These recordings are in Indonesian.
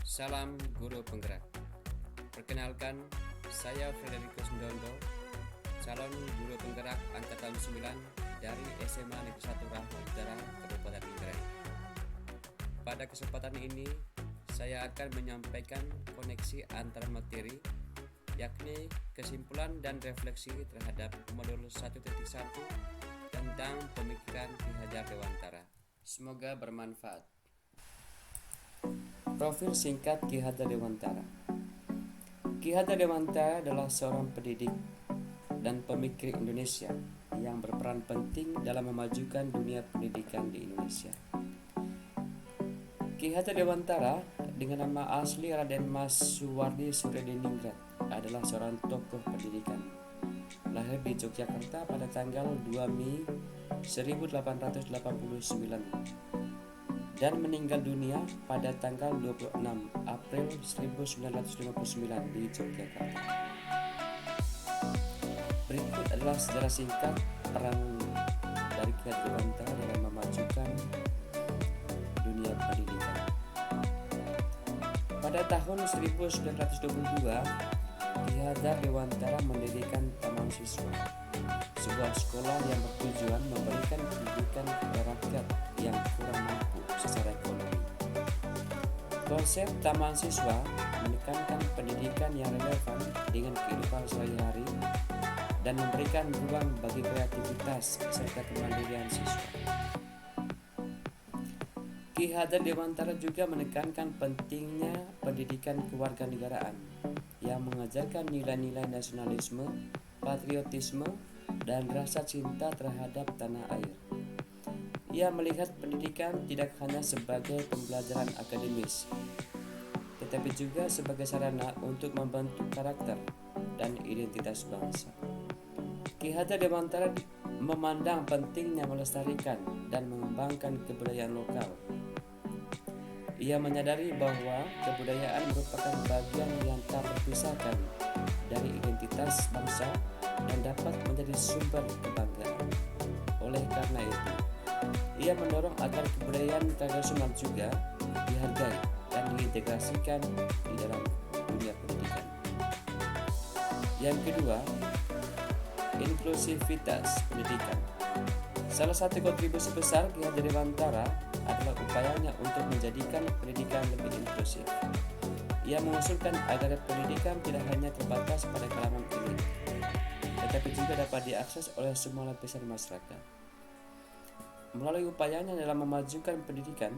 Salam Guru Penggerak. Perkenalkan, saya Frederikus Ndondo, calon Guru Penggerak Angkatan 9 dari SMA Negeri 1 Rahmat Utara, Kabupaten Indramayu. Pada kesempatan ini, saya akan menyampaikan koneksi antar materi, yakni kesimpulan dan refleksi terhadap modul 1.1 tentang pemikiran Ki Hajar Dewantara. Semoga bermanfaat. Profil singkat Ki Hajar Dewantara. Ki Hajar Dewantara adalah seorang pendidik dan pemikir Indonesia yang berperan penting dalam memajukan dunia pendidikan di Indonesia. Ki Hajar Dewantara dengan nama asli Raden Mas Suwardi Suryodiningrat adalah seorang tokoh pendidikan. Lahir di Yogyakarta pada tanggal 2 Mei 1889 dan meninggal dunia pada tanggal 26 April 1959 di Yogyakarta. Berikut adalah sejarah singkat peran dari Ki Hajar Dewantara dalam memajukan dunia pendidikan. Pada tahun 1922, Ki Hajar Dewantara mendirikan Taman Siswa, sebuah sekolah yang bertujuan memberikan pendidikan kepada rakyat yang kurang mampu secara ekonomi. Konsep Taman Siswa menekankan pendidikan yang relevan dengan kehidupan sehari-hari dan memberikan ruang bagi kreativitas serta kemandirian siswa. Ki Hajar Dewantara juga menekankan pentingnya pendidikan kewarganegaraan yang mengajarkan nilai-nilai nasionalisme, patriotisme, dan rasa cinta terhadap tanah air. Ia melihat pendidikan tidak hanya sebagai pembelajaran akademis, tetapi juga sebagai sarana untuk membentuk karakter dan identitas bangsa. Ki Hajar Dewantara memandang pentingnya melestarikan dan mengembangkan kebudayaan lokal. Ia menyadari bahwa kebudayaan merupakan bagian yang tak terpisahkan dari identitas bangsa dan dapat menjadi sumber kebanggaan. Oleh karena itu, ia mendorong agar kebudayaan tradisional juga dihargai dan diintegrasikan di dalam dunia pendidikan. Yang kedua, inklusivitas pendidikan. Salah satu kontribusi besar Ki Hajar Dewantara adalah upayanya untuk menjadikan pendidikan lebih inklusif. Ia mengusulkan agar pendidikan tidak hanya terbatas pada kalangan elit, tetapi juga dapat diakses oleh semua lapisan masyarakat. Melalui upayanya dalam memajukan pendidikan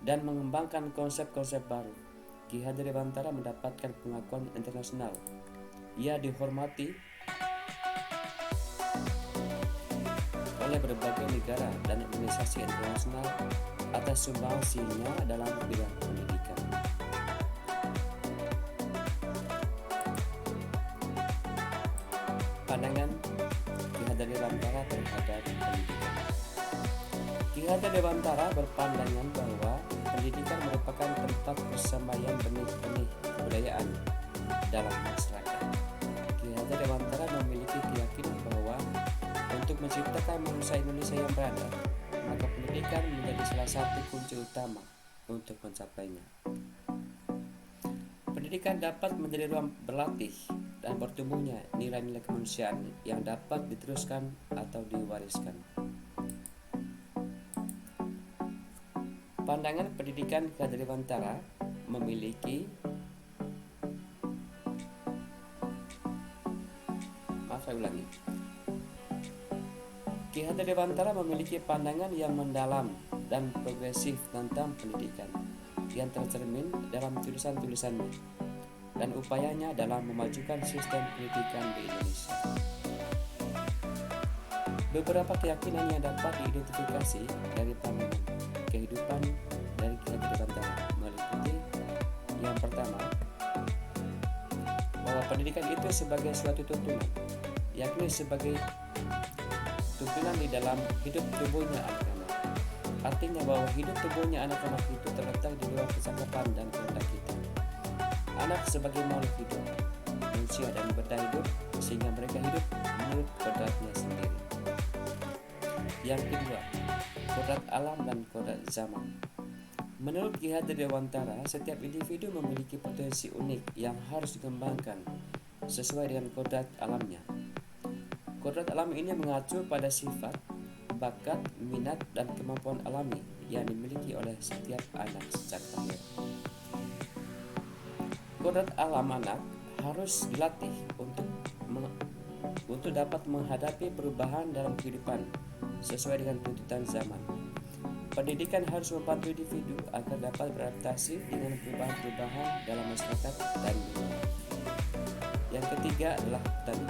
dan mengembangkan konsep-konsep baru, Ki Hajar Dewantara mendapatkan pengakuan internasional. Ia dihormati oleh berbagai negara dan organisasi internasional atas sumbangsinya dalam bidang pendidikan. Pandangan Ki Hajar Dewantara terhadap pendidikan. Ki Hajar Dewantara berpandangan bahwa pendidikan merupakan tempat persembahyan benih-benih kebudayaan dalam masyarakat. Ki Hajar Dewantara memiliki keyakinan bahwa untuk menciptakan manusia Indonesia yang beradab, maka pendidikan menjadi salah satu kunci utama untuk mencapainya. Pendidikan dapat menjadi ruang berlatih dan bertumbuhnya nilai-nilai kemanusiaan yang dapat diteruskan atau diwariskan. Pandangan pendidikan Ki Hajar Dewantara memiliki Ki Hajar Dewantara memiliki pandangan yang mendalam dan progresif tentang pendidikan yang tercermin dalam tulisan-tulisannya dan upayanya dalam memajukan sistem pendidikan di Indonesia. Beberapa keyakinan yang dapat diidentifikasi dari pandangan kehidupan dari Ki Hajar Dewantara meliputi: yang pertama, bahwa pendidikan itu sebagai suatu tuntunan, yakni sebagai tuntunan di dalam hidup tubuhnya anak-anak. Artinya bahwa hidup tubuhnya anak-anak itu terletak di luar kecakapan dan kehendak kita. Anak sebagai makhluk hidup, manusia dan berhidup sehingga mereka hidup menurut kodratnya sendiri. Yang kedua, kodrat alam dan kodrat zaman. Menurut Ki Hajar Dewantara, setiap individu memiliki potensi unik yang harus dikembangkan sesuai dengan kodrat alamnya. Kodrat alam ini mengacu pada sifat, bakat, minat, dan kemampuan alami yang dimiliki oleh setiap anak sejak lahir. Kodrat alam anak harus dilatih untuk dapat menghadapi perubahan dalam kehidupan sesuai dengan tuntutan zaman. Pendidikan harus membantu individu agar dapat beradaptasi dengan perubahan-perubahan dalam masyarakat dan dunia. Yang ketiga adalah petani.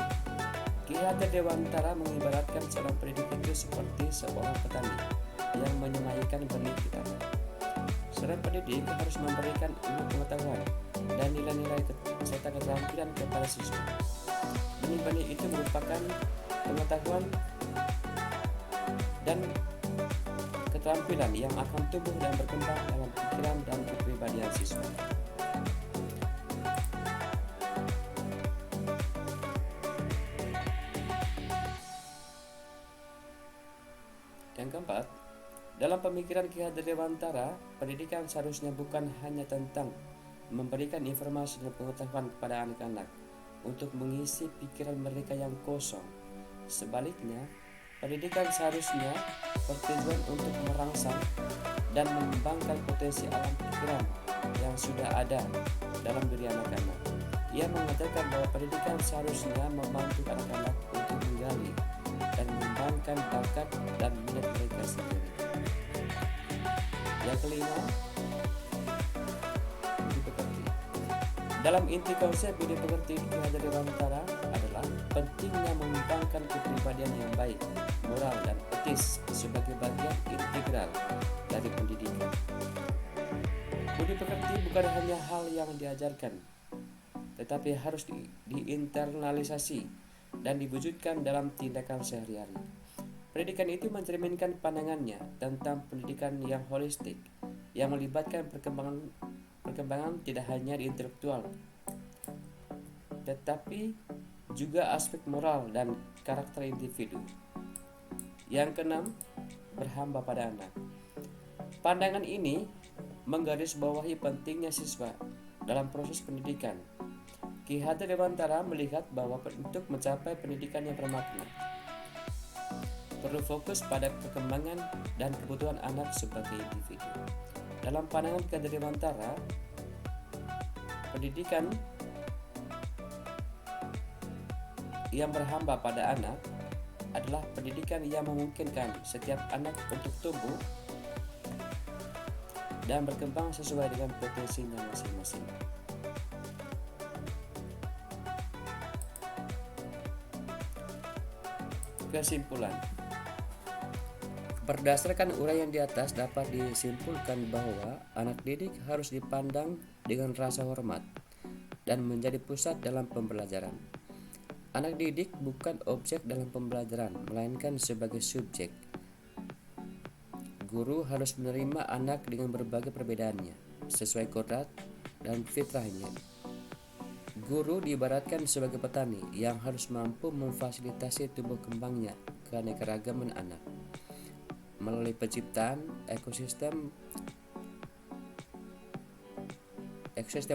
Ki Hajar Dewantara mengibaratkan seorang pendidik itu seperti seorang petani yang menyemaikan benih di tanah. Seorang pendidik harus memberikan ilmu pengetahuan dan nilai-nilai serta keterampilan kepada siswa. Benih-benih itu merupakan pengetahuan dan keterampilan yang akan tumbuh dan berkembang dalam pikiran dan kepribadian siswa. Yang keempat, dalam pemikiran Ki Hajar Dewantara, pendidikan seharusnya bukan hanya tentang memberikan informasi dan pengetahuan kepada anak-anak untuk mengisi pikiran mereka yang kosong. Sebaliknya, pendidikan seharusnya bertujuan untuk merangsang dan mengembangkan potensi alam pikiran yang sudah ada dalam diri anak-anak. Ia mengajarkan bahwa pendidikan seharusnya membantu anak-anak untuk menggali dan mengembangkan bakat dan minat mereka sendiri. Yang kelima, budi pekerti. Dalam inti konsep budi pekerti Ki Hajar Dewantara adalah pentingnya mengembangkan kepribadian yang baik, moral dan etis sebagai bagian integral dari pendidikan. Budi pekerti bukan hanya hal yang diajarkan, tetapi harus diinternalisasi dan diwujudkan dalam tindakan sehari-hari. Pendidikan itu mencerminkan pandangannya tentang pendidikan yang holistik, yang melibatkan perkembangan tidak hanya di intelektual, tetapi juga aspek moral dan karakter individu. Yang keenam, berhamba pada anak. Pandangan ini menggarisbawahi pentingnya siswa dalam proses pendidikan. Ki Hajar Dewantara melihat bahwa untuk mencapai pendidikan yang bermakna, perlu fokus pada perkembangan dan kebutuhan anak sebagai individu. Dalam pandangan Ki Hajar Dewantara, pendidikan yang berhamba pada anak adalah pendidikan yang memungkinkan setiap anak untuk tumbuh dan berkembang sesuai dengan potensinya masing-masing. Kesimpulan. Berdasarkan uraian di atas dapat disimpulkan bahwa anak didik harus dipandang dengan rasa hormat dan menjadi pusat dalam pembelajaran. Anak didik bukan objek dalam pembelajaran, melainkan sebagai subjek. Guru harus menerima anak dengan berbagai perbedaannya, sesuai kodrat dan fitrahnya. Guru diibaratkan sebagai petani yang harus mampu memfasilitasi tumbuh kembangnya keanekaragaman anak melalui penciptaan ekosistem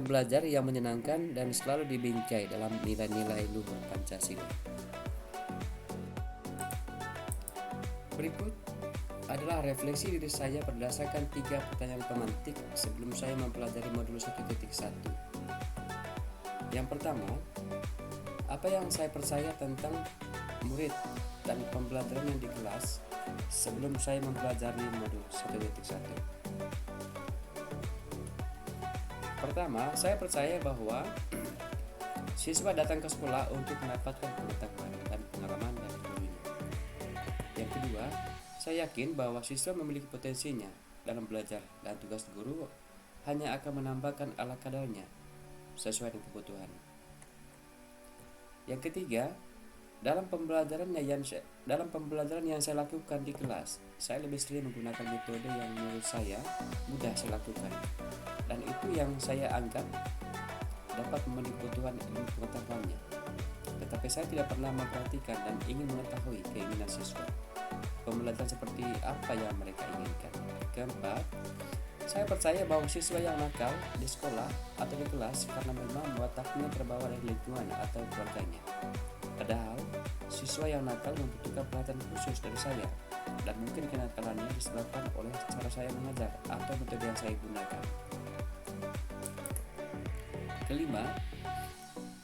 belajar yang menyenangkan dan selalu dibingkai dalam nilai-nilai luhur Pancasila. Berikut adalah refleksi diri saya berdasarkan 3 pertanyaan pemantik sebelum saya mempelajari modul 1.1. Yang pertama, apa yang saya percaya tentang murid dan pembelajaran yang di kelas sebelum saya mempelajari modul 1.1? Pertama, saya percaya bahwa siswa datang ke sekolah untuk mendapatkan pengetahuan dan pengalaman dari gurunya. Yang kedua, saya yakin bahwa siswa memiliki potensinya dalam belajar dan tugas guru hanya akan menambahkan ala kadarnya sesuai dengan kebutuhan. Yang ketiga, dalam pembelajaran yang saya lakukan di kelas, saya lebih sering menggunakan metode yang menurut saya mudah saya lakukan, dan itu yang saya anggap dapat memenuhi kebutuhan ilmu pengetahuannya. Tetapi saya tidak pernah memperhatikan dan ingin mengetahui keinginan siswa, pembelajaran seperti apa yang mereka inginkan. Keempat, Saya percaya bahwa siswa yang nakal di sekolah atau di kelas karena memang wataknya terbawa dari lingkungan atau keluarganya. Padahal, siswa yang nakal membutuhkan perhatian khusus dari saya, dan mungkin kenakalannya disebabkan oleh cara saya mengajar atau metode yang saya gunakan. Kelima,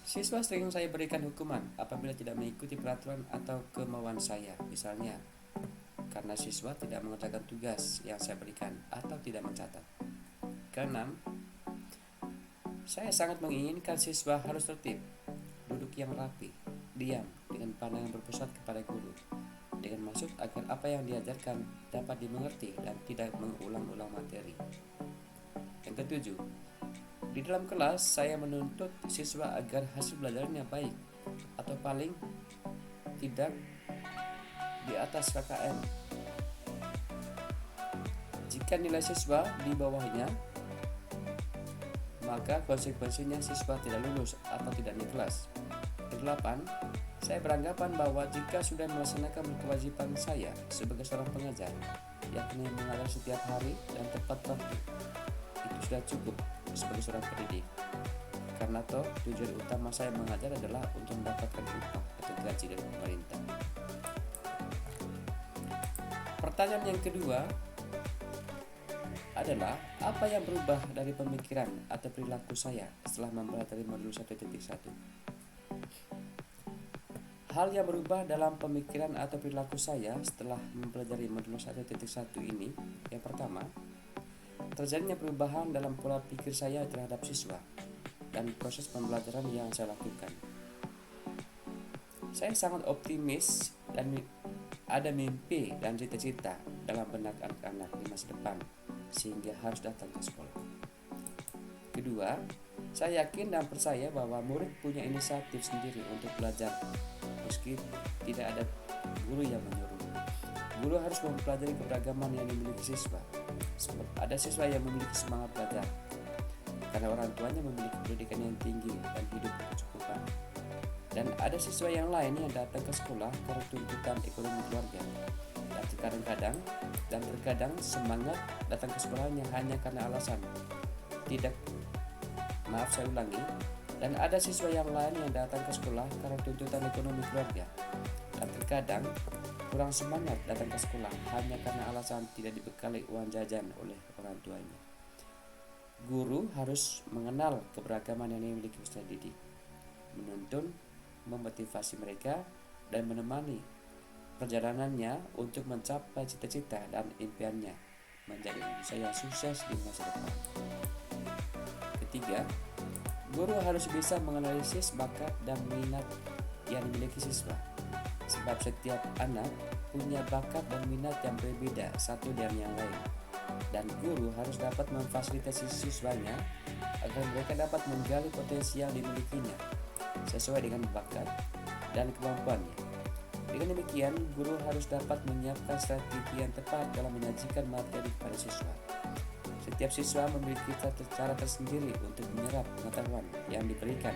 siswa sering saya berikan hukuman apabila tidak mengikuti peraturan atau kemauan saya, misalnya karena siswa tidak mengerjakan tugas yang saya berikan atau tidak mencatat. Keenam, saya sangat menginginkan siswa harus tertib, duduk yang rapi, diam, dengan pandangan berpusat kepada guru, dengan maksud agar apa yang diajarkan dapat dimengerti dan tidak mengulang-ulang materi. Yang ketujuh, di dalam kelas saya menuntut siswa agar hasil belajarnya baik atau paling tidak di atas KKM. Jika nilai siswa di bawahnya, maka konsekuensinya siswa tidak lulus atau tidak naik kelas. Kedelapan, saya beranggapan bahwa jika sudah melaksanakan kewajiban saya sebagai seorang pengajar, yakni mengajar setiap hari dan tepat waktu, itu sudah cukup sebagai seorang pendidik. Karena toh tujuan utama saya mengajar adalah untuk mendapatkan upah atau gaji dari pemerintah. Pertanyaan yang kedua adalah apa yang berubah dari pemikiran atau perilaku saya setelah mempelajari modul 1.1. Hal yang berubah dalam pemikiran atau perilaku saya setelah mempelajari modul 1.1 ini, yang pertama, terjadinya perubahan dalam pola pikir saya terhadap siswa dan proses pembelajaran yang saya lakukan. Saya sangat optimis dan ada mimpi dan cita-cita dalam benak anak-anak di masa depan, sehingga harus datang ke sekolah. Kedua, saya yakin dan percaya bahwa murid punya inisiatif sendiri untuk belajar, meski tidak ada guru yang menyuruh. Guru harus mempelajari keberagaman yang dimiliki siswa, sebab ada siswa yang memiliki semangat belajar, karena orang tuanya memiliki pendidikan yang tinggi dan hidup berkecukupan. Dan ada siswa yang lain yang datang ke sekolah karena tuntutan ekonomi keluarga. Dan terkadang semangat datang ke sekolahnya hanya karena alasan dan ada siswa yang lain yang datang ke sekolah karena tuntutan ekonomi keluarga. Dan terkadang kurang semangat datang ke sekolah hanya karena alasan tidak dibekali uang jajan oleh orang tuanya. Guru harus mengenal keberagaman yang dimiliki peserta didik, menuntun, memotivasi mereka, dan menemani perjalanannya untuk mencapai cita-cita dan impiannya menjadi Indonesia yang sukses di masa depan. Ketiga, guru harus bisa menganalisis bakat dan minat yang dimiliki siswa, sebab setiap anak punya bakat dan minat yang berbeda satu dari yang lain, dan guru harus dapat memfasilitasi siswanya agar mereka dapat menggali potensi yang dimilikinya sesuai dengan bakat dan kemampuannya. Dengan demikian, guru harus dapat menyiapkan strategi yang tepat dalam menyajikan materi kepada siswa. Setiap siswa memiliki cara tersendiri untuk menyerap pengetahuan yang diberikan,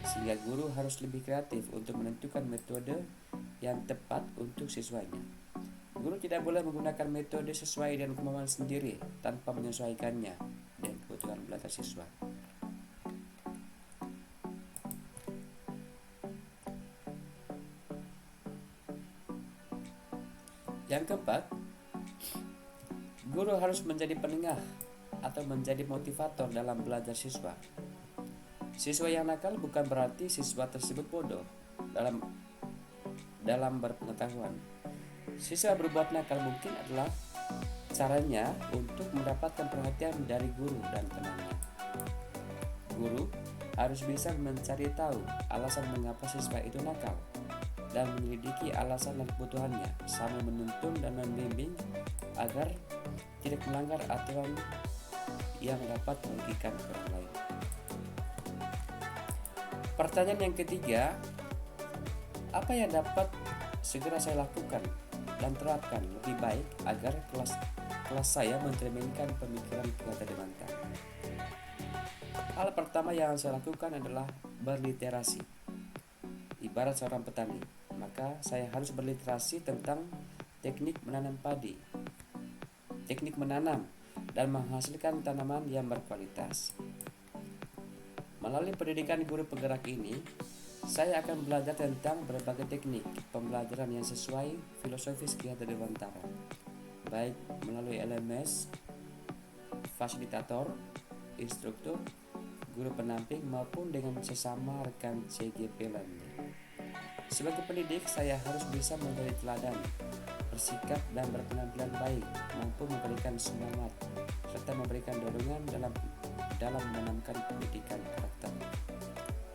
sehingga guru harus lebih kreatif untuk menentukan metode yang tepat untuk siswanya. Guru tidak boleh menggunakan metode sesuai dengan kemampuan sendiri tanpa menyesuaikannya dengan kebutuhan belajar siswa. Yang keempat, guru harus menjadi penengah atau menjadi motivator dalam belajar siswa. Siswa yang nakal bukan berarti siswa tersebut bodoh dalam berpengetahuan. Siswa berbuat nakal mungkin adalah caranya untuk mendapatkan perhatian dari guru dan temannya. Guru harus bisa mencari tahu alasan mengapa siswa itu nakal dan menyelidiki alasan dan kebutuhannya, sambil menuntun dan membimbing agar tidak melanggar aturan yang dapat merugikan orang lain. Pertanyaan yang ketiga, apa yang dapat segera saya lakukan dan terapkan lebih baik agar kelas saya mencerminkan pemikiran Grata Dewanta? Hal pertama yang saya lakukan adalah berliterasi. Ibarat seorang petani, maka saya harus berliterasi tentang teknik menanam padi, teknik menanam, dan menghasilkan tanaman yang berkualitas. Melalui pendidikan guru penggerak ini, saya akan belajar tentang berbagai teknik pembelajaran yang sesuai filosofis Ki Hajar Dewantara, baik melalui LMS, fasilitator, instruktur, guru pendamping maupun dengan sesama rekan CGP lainnya. Sebagai pendidik, saya harus bisa menjadi teladan, bersikap dan berpenampilan baik, mampu memberikan semangat serta memberikan dorongan dalam menanamkan pendidikan karakter,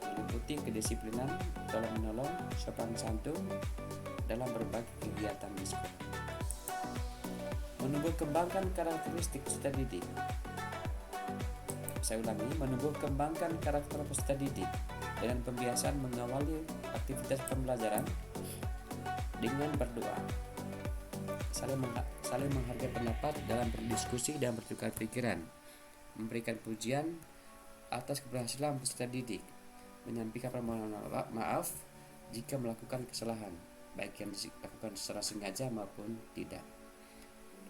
meliputi kedisiplinan, tolong menolong, sopan santun dalam berbagai kegiatan di sekolah. Menumbuh kembangkan karakteristik peserta didik. Saya ulangi, menumbuh kembangkan karakter peserta didik dengan pembiasaan mengawali aktivitas pembelajaran dengan berdoa, saling menghargai pendapat dalam berdiskusi dan bertukar pikiran, memberikan pujian atas keberhasilan peserta didik, menyampaikan permohonan maaf jika melakukan kesalahan, baik yang dilakukan secara sengaja maupun tidak.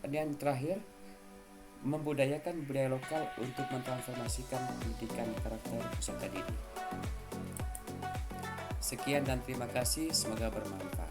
Dan yang terakhir, membudayakan budaya lokal untuk mentransformasikan pendidikan karakter peserta didik. Sekian dan terima kasih, semoga bermanfaat.